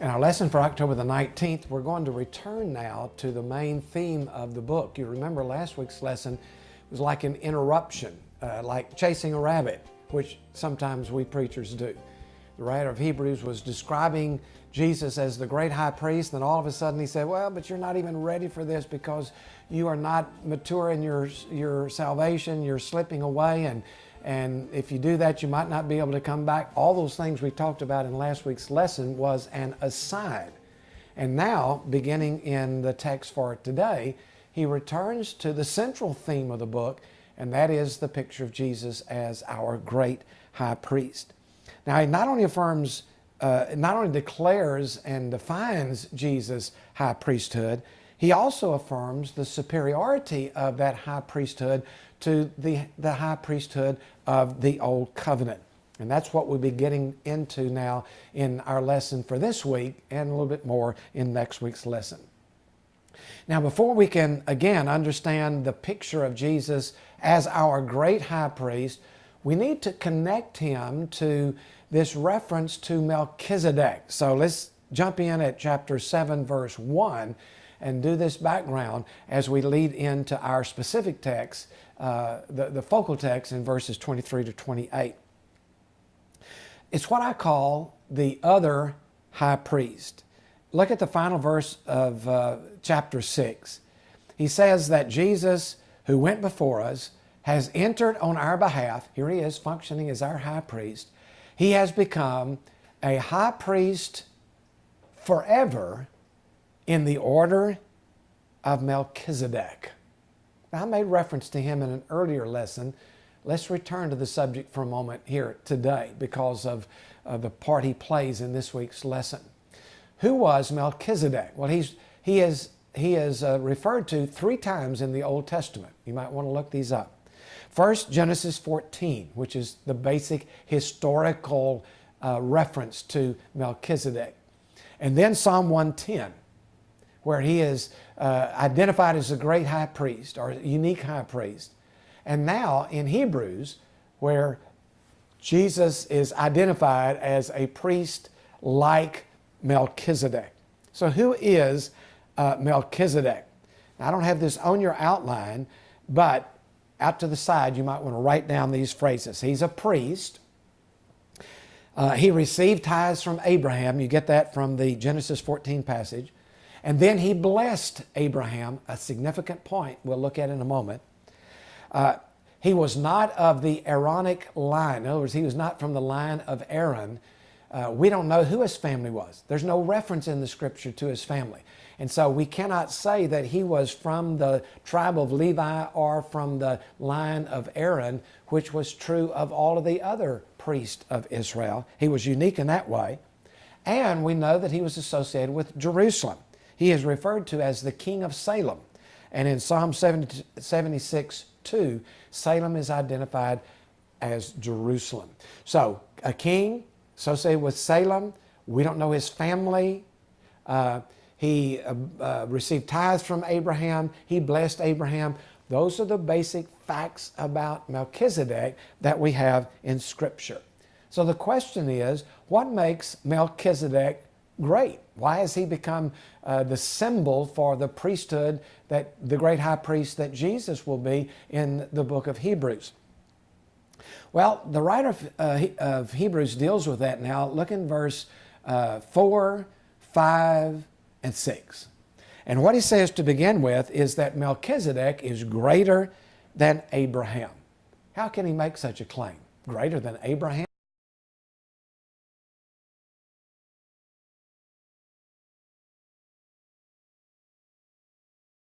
In our lesson for October the 19th, we're going to return now to the main theme of the book. You remember last week's lesson was like an interruption, like chasing a rabbit, which sometimes we preachers do. The writer of Hebrews was describing Jesus as the great high priest, and all of a sudden he said, well, but you're not even ready for this because you are not mature in your salvation, you're slipping away, and if you do that, you might not be able to come back. All those things we talked about in last week's lesson was an aside. And now, beginning in the text for today, he returns to the central theme of the book, and that is the picture of Jesus as our great high priest. Now, he not only declares and defines Jesus' high priesthood, he also affirms the superiority of that high priesthood to the high priesthood of the Old Covenant. And that's what we'll be getting into now in our lesson for this week and a little bit more in next week's lesson. Now, before we can again understand the picture of Jesus as our great high priest, we need to connect him to this reference to Melchizedek. So let's jump in at chapter 7, verse 1, and do this background as we lead into our specific text, the focal text in verses 23 to 28. It's what I call the other high priest. Look at the final verse of chapter 6. He says that Jesus, who went before us, has entered on our behalf. Here he is functioning as our high priest. He has become a high priest forever in the order of Melchizedek. Now, I made reference to him in an earlier lesson. Let's return to the subject for a moment here today because of the part he plays in this week's lesson. Who was Melchizedek? Well, he is referred to 3 times in the Old Testament. You might want to look these up. First, Genesis 14, which is the basic historical reference to Melchizedek. And then Psalm 110, where he is identified as a great high priest or unique high priest. And now in Hebrews, where Jesus is identified as a priest like Melchizedek. So who is Melchizedek? Now, I don't have this on your outline, but out to the side, you might want to write down these phrases. He's a priest. He received tithes from Abraham. You get that from the Genesis 14 passage. And then he blessed Abraham, a significant point we'll look at in a moment. He was not of the Aaronic line. In other words, he was not from the line of Aaron. We don't know who his family was. There's no reference in the scripture to his family. And so we cannot say that he was from the tribe of Levi or from the line of Aaron, which was true of all of the other priests of Israel. He was unique in that way. And we know that he was associated with Jerusalem. He is referred to as the King of Salem. And in Psalm 76:2, Salem is identified as Jerusalem. So a king associated with Salem. We don't know his family. He received tithes from Abraham. He blessed Abraham. Those are the basic facts about Melchizedek that we have in Scripture. So the question is, what makes Melchizedek great? Why has he become the symbol for the priesthood, that the great high priest that Jesus will be in the book of Hebrews? Well, the writer of Hebrews deals with that now. Look in verse 4, 5, and 6. And what he says to begin with is that Melchizedek is greater than Abraham. How can he make such a claim? Greater than Abraham?